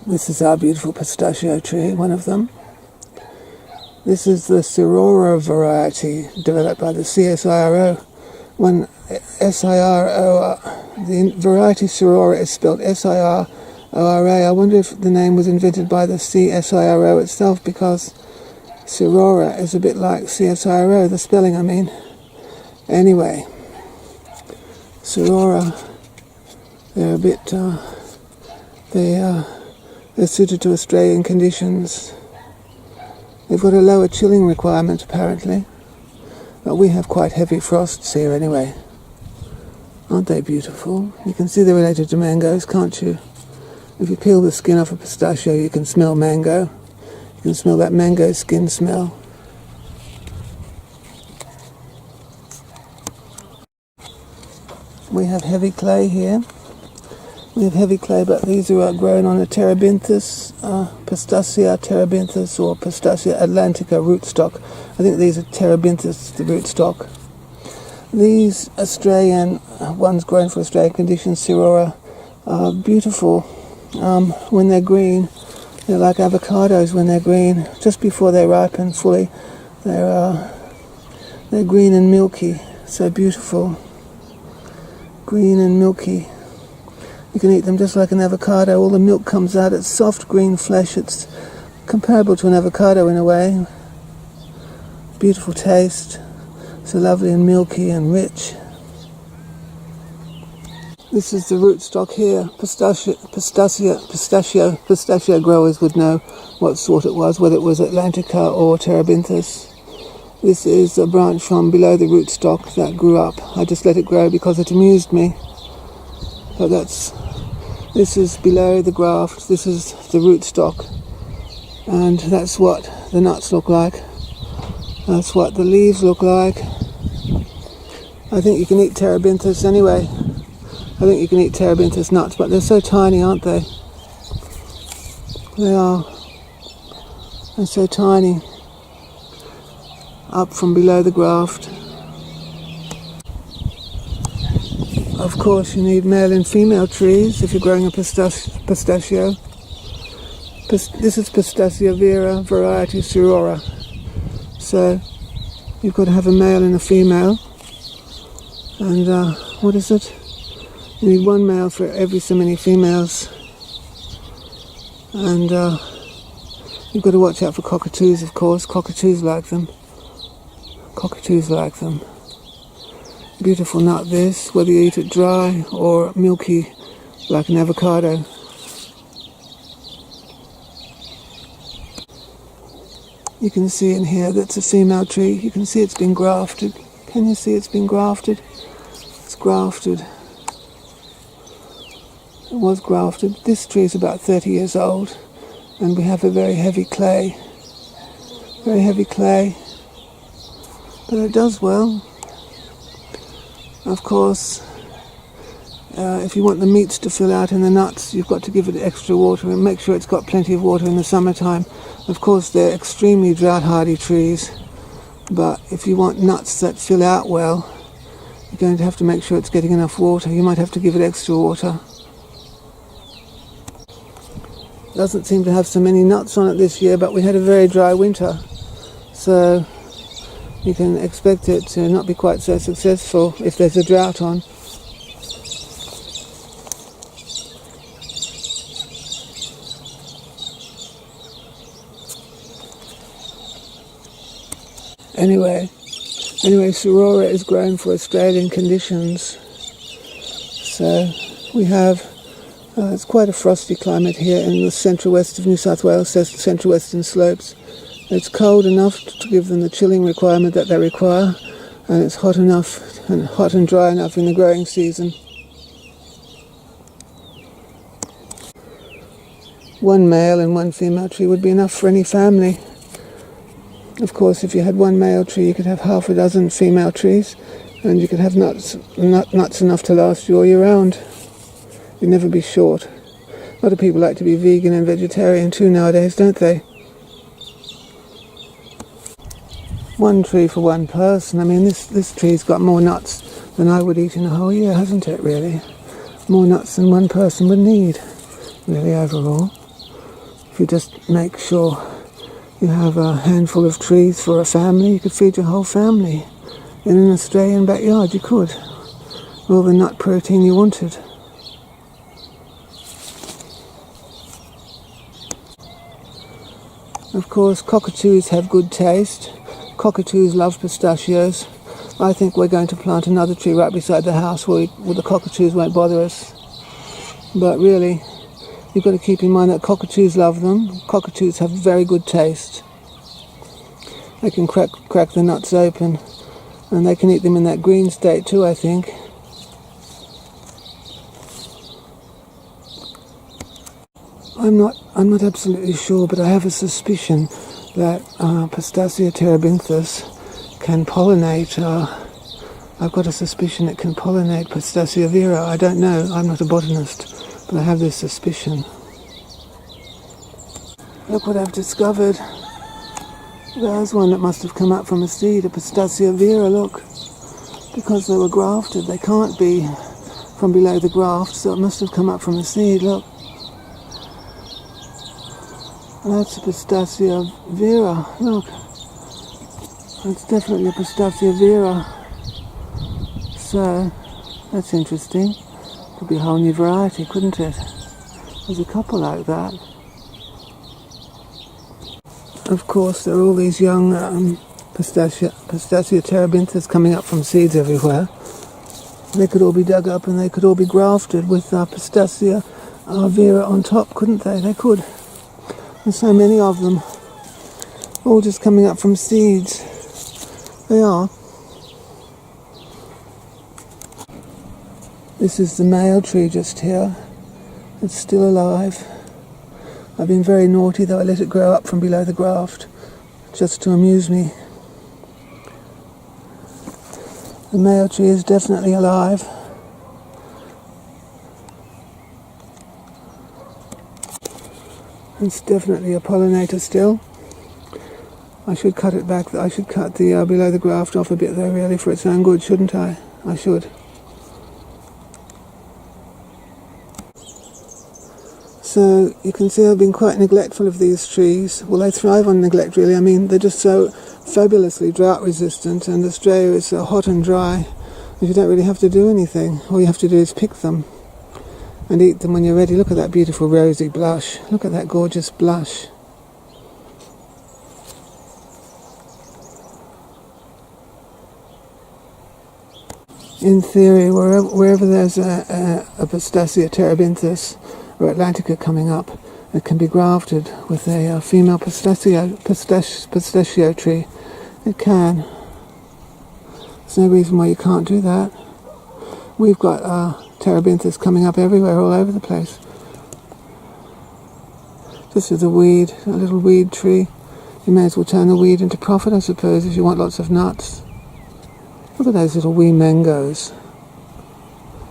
This is our beautiful pistachio tree, one of them. This is the Sirora variety developed by the CSIRO. When SIRO, the variety Sirora is spelled SIRORA. I wonder if the name was invented by the CSIRO itself, because Sirora is a bit like CSIRO, the spelling I mean. Anyway, Sirora, they're a bit, they're suited to Australian conditions. They've got a lower chilling requirement apparently, but we have quite heavy frosts here anyway. Aren't they beautiful? You can see they're related to mangoes, can't you? If you peel the skin off a pistachio, you can smell mango. You can smell that mango skin smell. We have heavy clay here. We have heavy clay, but these are grown on a terebinthus, Pistachio terebinthus, or Pistachio atlantica rootstock. I think these are terebinthus, the rootstock. These Australian ones grown for Australian conditions, Sirora, are beautiful when they're green. They're like avocados when they're green. Just before they ripen fully, they're green and milky. So beautiful. Green and milky. You can eat them just like an avocado. All the milk comes out. It's soft green flesh. It's comparable to an avocado in a way. Beautiful taste. So lovely and milky and rich. This is the rootstock here. Pistachio growers would know what sort it was, whether it was Atlantica or terebinthus. This is a branch from below the rootstock that grew up. I just let it grow because it amused me. But this is below the graft. This is the rootstock, and that's what the nuts look like. That's what the leaves look like. I think you can eat terebinthus anyway. I think you can eat terebinthus nuts, but they're so tiny, aren't they? They are. They're so tiny. Up from below the graft. Of course, you need male and female trees if you're growing a pistachio. This is Pistachio vera variety Sirora. So you've got to have a male and a female. And what is it? You need one male for every so many females. And you've got to watch out for cockatoos, of course. Cockatoos like them. Cockatoos like them. Beautiful nut this, whether you eat it dry or milky like an avocado. You can see in here that's a female tree. You can see it's been grafted. Can you see it's been grafted? It's grafted. It was grafted. This tree is about 30 years old, and we have a very heavy clay. Very heavy clay. But it does well. Of course, if you want the meats to fill out in the nuts, you've got to give it extra water and make sure it's got plenty of water in the summertime. Of course, they're extremely drought-hardy trees, but if you want nuts that fill out well, you're going to have to make sure it's getting enough water. You might have to give it extra water. Doesn't seem to have so many nuts on it this year, but we had a very dry winter, so you can expect it to not be quite so successful if there's a drought on. Anyway, Sirora is grown for Australian conditions. So we have, it's quite a frosty climate here in the central west of New South Wales, so the central western slopes. It's cold enough to give them the chilling requirement that they require, and it's hot enough and hot and dry enough in the growing season. One male and one female tree would be enough for any family. Of course, if you had one male tree, you could have half a dozen female trees, and you could have nuts enough to last you all year round. You'd never be short. A lot of people like to be vegan and vegetarian too nowadays, don't they? One tree for one person. I mean, this tree's got more nuts than I would eat in a whole year, hasn't it, really? More nuts than one person would need, really, overall. If you just make sure you have a handful of trees for a family, you could feed your whole family. In an Australian backyard, you could. All the nut protein you wanted. Of course, cockatoos have good taste. Cockatoos love pistachios. I think we're going to plant another tree right beside the house where the cockatoos won't bother us. But really, you've got to keep in mind that cockatoos love them. Cockatoos have very good taste. They can crack the nuts open, and they can eat them in that green state too, I think. I'm not absolutely sure, but I have a suspicion that Pistachio terebinthus can pollinate. I've got a suspicion it can pollinate Pistachio vera. I don't know. I'm not a botanist, but I have this suspicion. Look what I've discovered. There's one that must have come up from a seed, a Pistachio vera. Look, because they were grafted, they can't be from below the graft, so it must have come up from a seed. Look. That's a Pistachio vera, look. It's definitely a Pistachio vera. So, that's interesting. Could be a whole new variety, couldn't it? There's a couple like that. Of course, there are all these young Pistachio terebinthus coming up from seeds everywhere. They could all be dug up and they could all be grafted with Pistachio vera on top, couldn't they? They could. There's so many of them, all just coming up from seeds. They are. This is the male tree just here. It's still alive. I've been very naughty though, I let it grow up from below the graft, just to amuse me. The male tree is definitely alive. It's definitely a pollinator still. I should cut it back. I should cut the below the graft off a bit though, really, for its own good, shouldn't I? I should. So you can see I've been quite neglectful of these trees. Well, they thrive on neglect, really. I mean, they're just so fabulously drought resistant, and Australia is so hot and dry that you don't really have to do anything. All you have to do is pick them and eat them when you're ready. Look at that beautiful rosy blush. Look at that gorgeous blush. In theory, wherever there's a Pistachio terebinthus or Atlantica coming up, it can be grafted with a female pistachio tree. It can. There's no reason why you can't do that. We've got terebinthus coming up everywhere, all over the place. This is a weed, a little weed tree. You may as well turn the weed into profit, I suppose, if you want lots of nuts. Look at those little wee mangoes.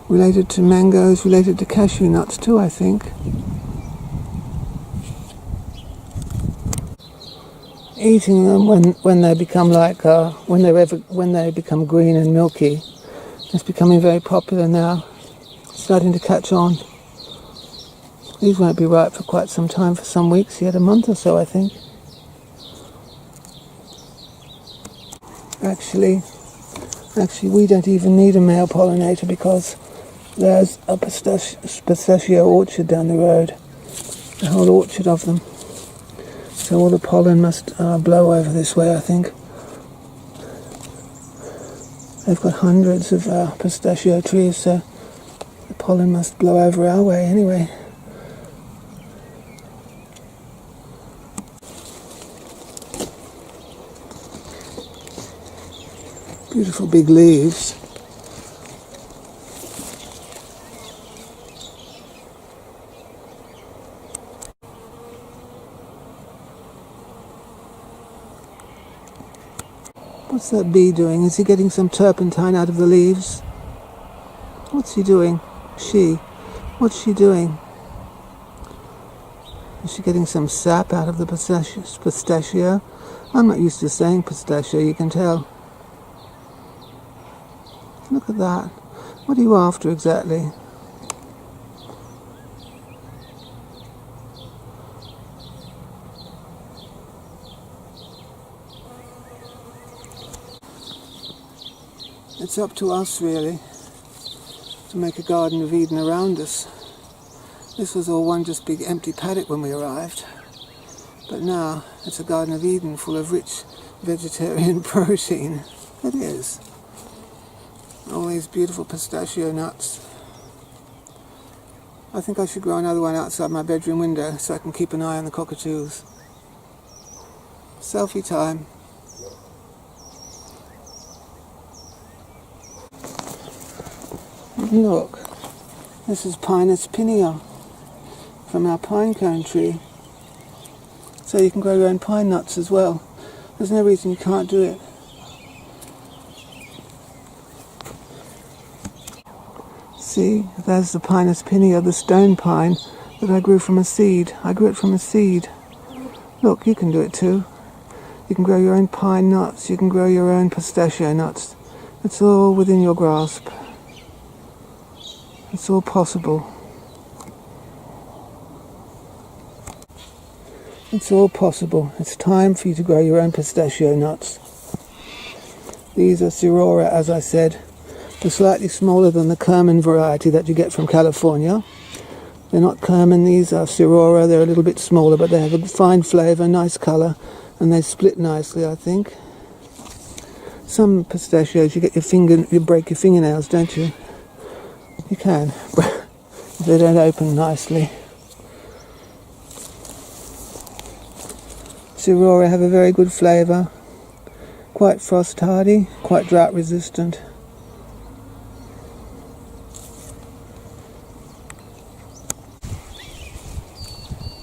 Related to mangoes, related to cashew nuts too, I think. Eating them when they become like when they become green and milky. It's becoming very popular now. Starting to catch on. These won't be ripe for quite some time, for some weeks, yet a month or so, I think. Actually, we don't even need a male pollinator because there's a pistachio orchard down the road, a whole orchard of them. So all the pollen must blow over this way, I think. They've got hundreds of pistachio trees, so the pollen must blow over our way anyway. Beautiful big leaves. What's that bee doing? Is he getting some turpentine out of the leaves? What's he doing? What's she doing? Is she getting some sap out of the pistachio? I'm not used to saying pistachio, you can tell. Look at that. What are you after exactly? It's up to us really to make a Garden of Eden around us. This was all one just big empty paddock when we arrived, but now it's a Garden of Eden full of rich vegetarian protein. It is. All these beautiful pistachio nuts. I think I should grow another one outside my bedroom window so I can keep an eye on the cockatoos. Selfie time. Look, this is Pinus pinea from our pine cone tree. So you can grow your own pine nuts as well. There's no reason you can't do it. See, there's the Pinus pinea, the stone pine that I grew from a seed. I grew it from a seed. Look, you can do it too. You can grow your own pine nuts, you can grow your own pistachio nuts. It's all within your grasp. It's all possible. It's all possible. It's time for you to grow your own pistachio nuts. These are Sirora, as I said. They're slightly smaller than the Kerman variety that you get from California. They're not Kerman, these are Sirora. They're a little bit smaller, but they have a fine flavour, nice colour, and they split nicely, I think. Some pistachios, you break your fingernails, don't you? You can, if they don't open nicely. Sirora have a very good flavour, quite frost hardy, quite drought resistant.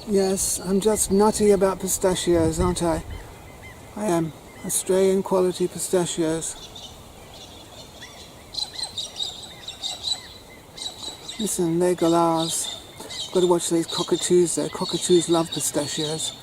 Yes, I'm just nutty about pistachios, aren't I? I am. Australian quality pistachios. Listen, they're galahs. Got to watch these cockatoos though. Cockatoos love pistachios.